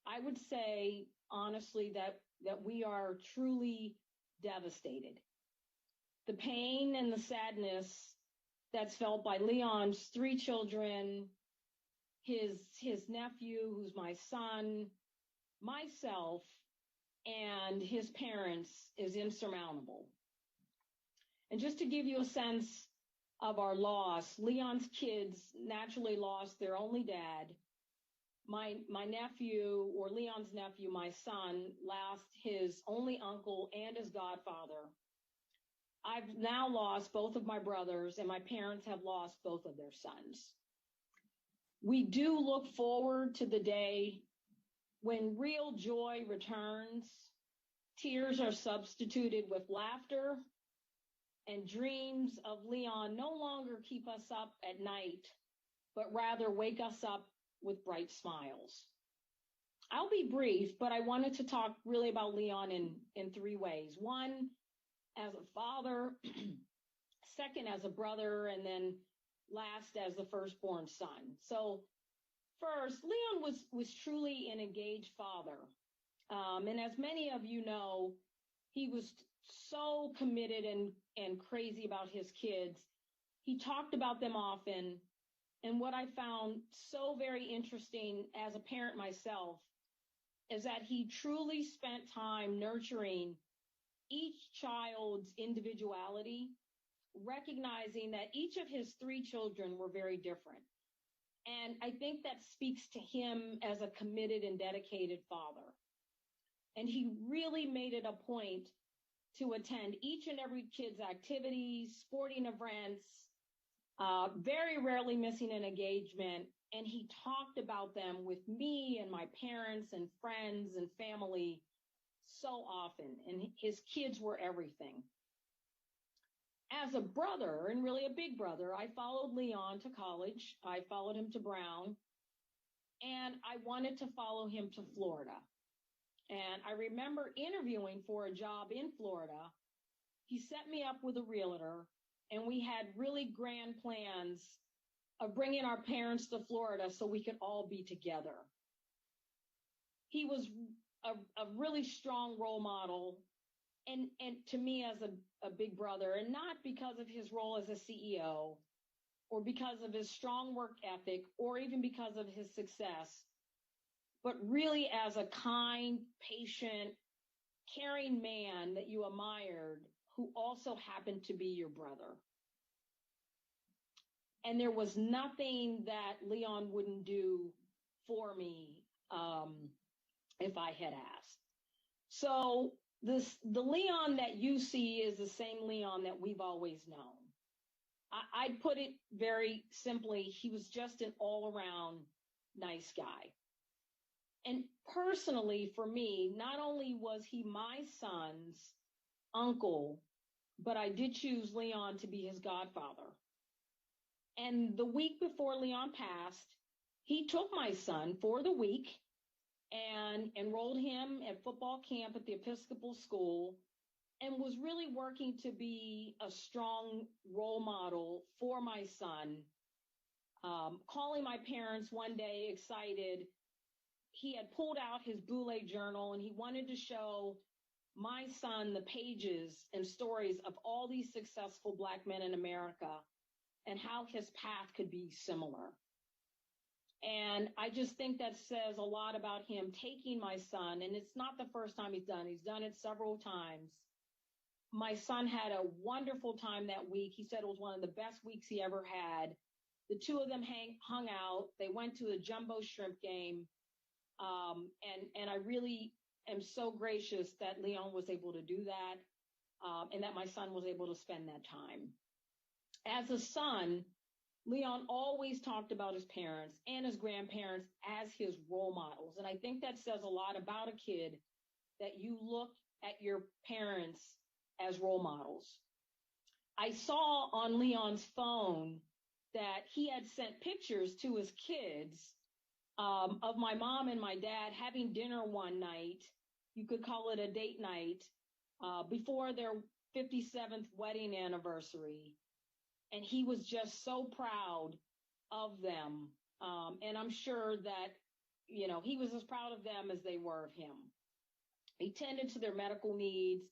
I would say honestly that we are truly devastated. The pain and the sadness that's felt by Leon's 3 children, his nephew, who's my son, myself, and his parents is insurmountable. And just to give you a sense of our loss, Leon's kids naturally lost their only dad. My nephew, or Leon's nephew, my son, lost his only uncle and his godfather. I've now lost both of my brothers, and my parents have lost both of their sons. We do look forward to the day when real joy returns, tears are substituted with laughter, and dreams of Leon no longer keep us up at night, but rather wake us up with bright smiles. I'll be brief, but I wanted to talk really about Leon in 3 ways. One, as a father, second, as a brother, and then last, as the firstborn son. So first, Leon was truly an engaged father. And as many of you know, he was so committed and crazy about his kids. He talked about them often. And what I found so very interesting as a parent myself is that he truly spent time nurturing each child's individuality, recognizing that each of his 3 children were very different. And I think that speaks to him as a committed and dedicated father. And he really made it a point to attend each and every kid's activities, sporting events, very rarely missing an engagement. And he talked about them with me and my parents and friends and family so often. And his kids were everything. As a brother, and really a big brother, I followed Leon to college. I followed him to Brown, and I wanted to follow him to Florida. And I remember interviewing for a job in Florida. He set me up with a realtor, and we had really grand plans of bringing our parents to Florida so we could all be together. He was a really strong role model, and to me as a big brother, and not because of his role as a CEO or because of his strong work ethic or even because of his success, but really as a kind, patient, caring man that you admired who also happened to be your brother. And there was nothing that Leon wouldn't do for me if I had asked. So the Leon that you see is the same Leon that we've always known. I'd put it very simply, he was just an all-around nice guy. And personally, for me, not only was he my son's uncle, but I did choose Leon to be his godfather. And the week before Leon passed, he took my son for the week and enrolled him at football camp at the Episcopal school and was really working to be a strong role model for my son. Calling my parents one day excited, he had pulled out his Boule journal and he wanted to show my son the pages and stories of all these successful Black men in America and how his path could be similar. And I just think that says a lot about him taking my son, and it's not the first time he's done it several times. My son had a wonderful time that week. He said it was one of the best weeks he ever had. The two of them hung out. They went to a jumbo shrimp game. And I really am so gracious that Leon was able to do that, and that my son was able to spend that time. As a son, Leon always talked about his parents and his grandparents as his role models. And I think that says a lot about a kid, that you look at your parents as role models. I saw on Leon's phone that he had sent pictures to his kids of my mom and my dad having dinner one night. You could call it a date night before their 57th wedding anniversary. And he was just so proud of them. And I'm sure that, he was as proud of them as they were of him. He tended to their medical needs.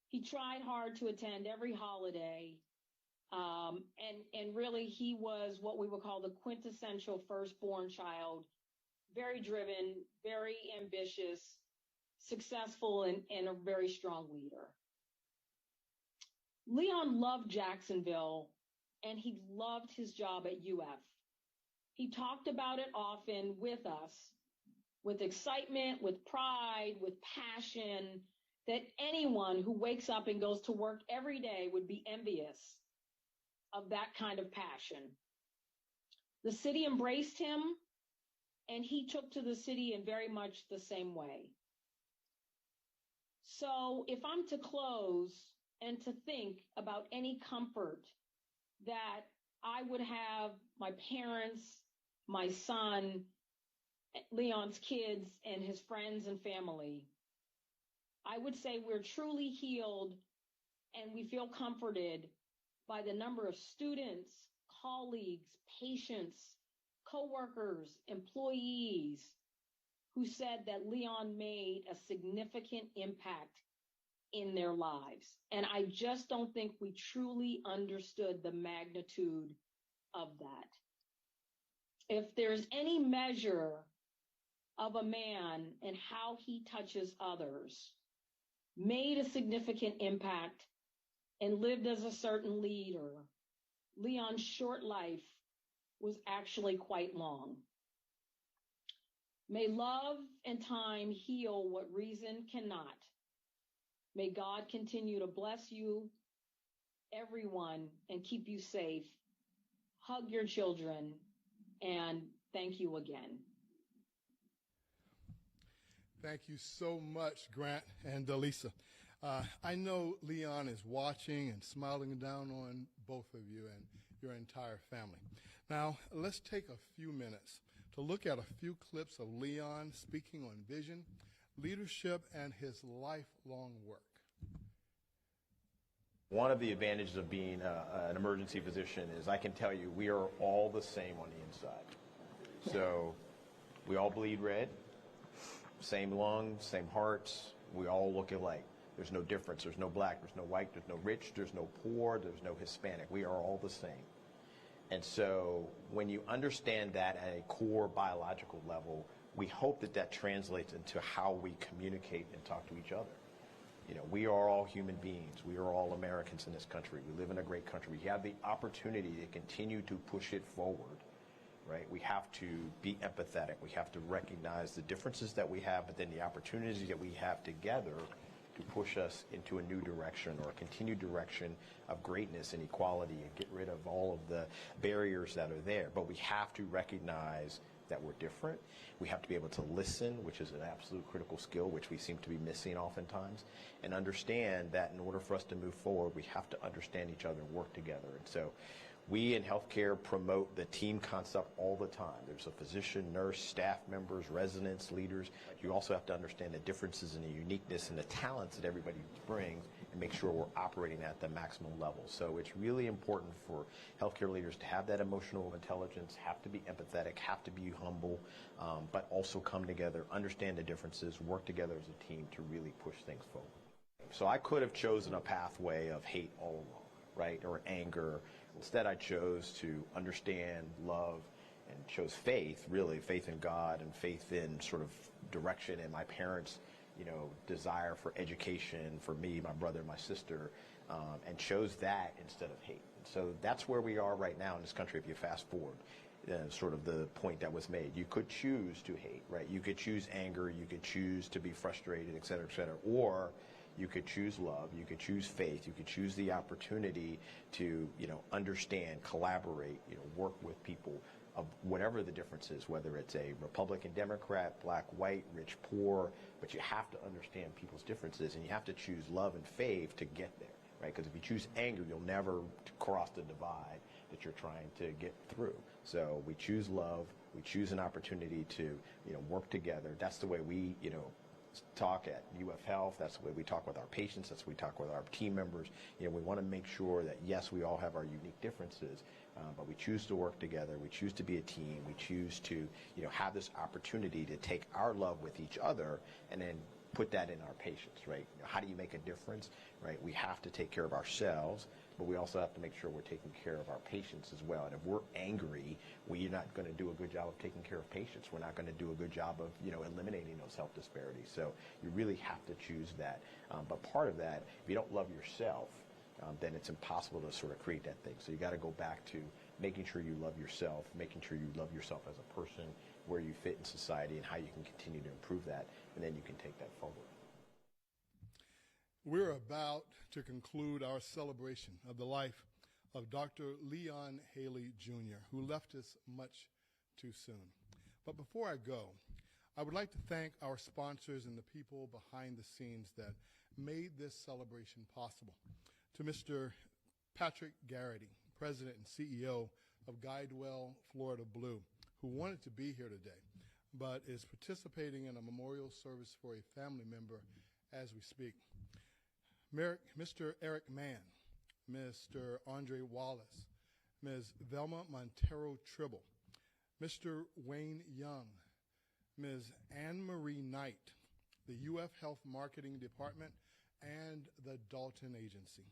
He tried hard to attend every holiday. And really, he was what we would call the quintessential firstborn child, very driven, very ambitious, successful, and a very strong leader. Leon loved Jacksonville, and he loved his job at UF. He talked about it often with us, with excitement, with pride, with passion, that anyone who wakes up and goes to work every day would be envious of that kind of passion. The city embraced him, and he took to the city in very much the same way. So if I'm to close and to think about any comfort that I would have my parents, my son, Leon's kids, and his friends and family, I would say we're truly healed and we feel comforted by the number of students, colleagues, patients, coworkers, employees who said that Leon made a significant impact in their lives. And I just don't think we truly understood the magnitude of that. If there's any measure of a man and how he touches others, made a significant impact, and lived as a certain leader, Leon's short life was actually quite long. May love and time heal what reason cannot. May God continue to bless you, everyone, and keep you safe. Hug your children, and thank you again. Thank you so much, Grant and Delisa. I know Leon is watching and smiling down on both of you and your entire family. Now, let's take a few minutes to look at a few clips of Leon speaking on vision, leadership, and his lifelong work. One of the advantages of being an emergency physician is I can tell you we are all the same on the inside. So we all bleed red, same lungs, same hearts, we all look alike. There's no difference, there's no black, there's no white, there's no rich, there's no poor, there's no Hispanic. We are all the same. And so when you understand that at a core biological level, we hope that that translates into how we communicate and talk to each other. You know, we are all human beings. We are all Americans in this country. We live in a great country. We have the opportunity to continue to push it forward, right? We have to be empathetic. We have to recognize the differences that we have, but then the opportunities that we have together to push us into a new direction or a continued direction of greatness and equality and get rid of all of the barriers that are there. But we have to recognize that we're different. We have to be able to listen, which is an absolute critical skill, which we seem to be missing oftentimes, and understand that in order for us to move forward, we have to understand each other and work together. And so we in healthcare promote the team concept all the time. There's a physician, nurse, staff members, residents, leaders. You also have to understand the differences and the uniqueness and the talents that everybody brings and make sure we're operating at the maximum level. So it's really important for healthcare leaders to have that emotional intelligence, have to be empathetic, have to be humble, but also come together, understand the differences, work together as a team to really push things forward. So I could have chosen a pathway of hate all along, right, or anger. Instead, I chose to understand, love, and chose faith, really, faith in God and faith in sort of direction and my parents' desire for education for me, my brother, my sister, and chose that instead of hate. So that's where we are right now in this country if you fast forward. Sort of the point that was made. You could choose to hate, right? You could choose anger, you could choose to be frustrated, et cetera, or you could choose love, you could choose faith, you could choose the opportunity to, understand, collaborate, work with people of whatever the difference is, whether it's a Republican, Democrat, black, white, rich, poor, but you have to understand people's differences and you have to choose love and faith to get there, right? Because if you choose anger, you'll never cross the divide that you're trying to get through. So we choose love, we choose an opportunity to, work together. That's the way we, talk at UF Health. That's the way we talk with our patients. That's the way we talk with our team members. We want to make sure that, yes, we all have our unique differences, but we choose to work together. We choose to be a team. We choose to, have this opportunity to take our love with each other and then put that in our patients, right? How do you make a difference, right? We have to take care of ourselves, but we also have to make sure we're taking care of our patients as well. And if we're angry, we're not going to do a good job of taking care of patients. We're not going to do a good job of, eliminating those health disparities. So you really have to choose that. But part of that, if you don't love yourself, then it's impossible to sort of create that thing. So you got to go back to making sure you love yourself, making sure you love yourself as a person, where you fit in society, and how you can continue to improve that, and then you can take that forward. We're about to conclude our celebration of the life of Dr. Leon Haley, Jr., who left us much too soon. But before I go, I would like to thank our sponsors and the people behind the scenes that made this celebration possible. To Mr. Patrick Garrity, President and CEO of Guidewell Florida Blue, who wanted to be here today, but is participating in a memorial service for a family member as we speak. Mr. Eric Mann, Mr. Andre Wallace, Ms. Velma Montero Tribble, Mr. Wayne Young, Ms. Anne-Marie Knight, the UF Health Marketing Department, and the Dalton Agency.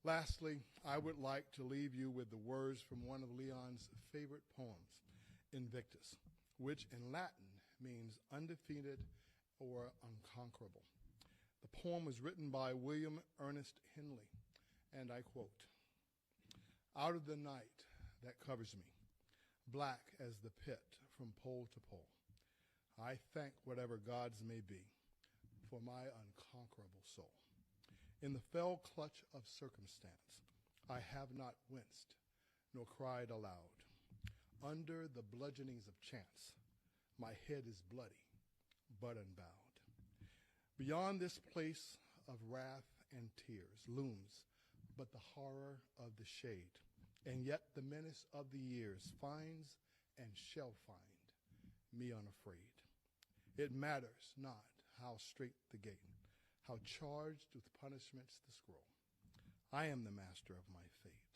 Lastly, I would like to leave you with the words from one of Leon's favorite poems, Invictus, which in Latin means undefeated or unconquerable. The poem was written by William Ernest Henley, and I quote, "Out of the night that covers me, black as the pit from pole to pole, I thank whatever gods may be for my unconquerable soul. In the fell clutch of circumstance, I have not winced nor cried aloud. Under the bludgeonings of chance, my head is bloody but unbowed. Beyond this place of wrath and tears looms, but the horror of the shade, and yet the menace of the years finds and shall find me unafraid. It matters not how straight the gate, how charged with punishments the scroll. I am the master of my fate.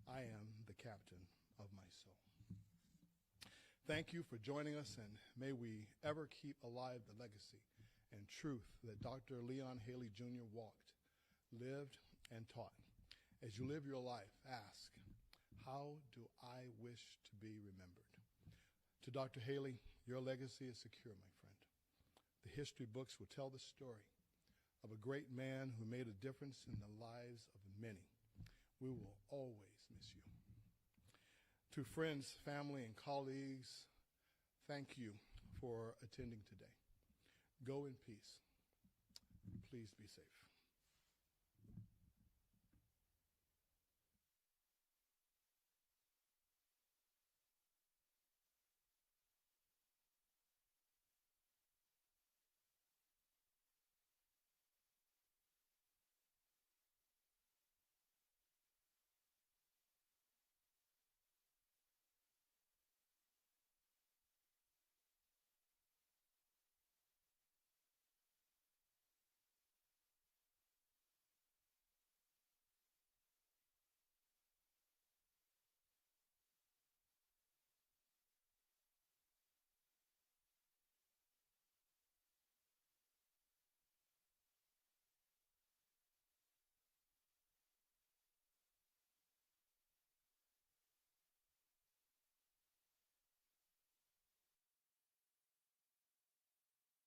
I am the captain of my soul. Thank you for joining us, and may we ever keep alive the legacy and truth that Dr. Leon Haley Jr. walked, lived, and taught. As you live your life, ask, how do I wish to be remembered? To Dr. Haley, your legacy is secure, my friend. The history books will tell the story of a great man who made a difference in the lives of many. We will always miss you. To friends, family, and colleagues, thank you for attending today. Go in peace. Please be safe.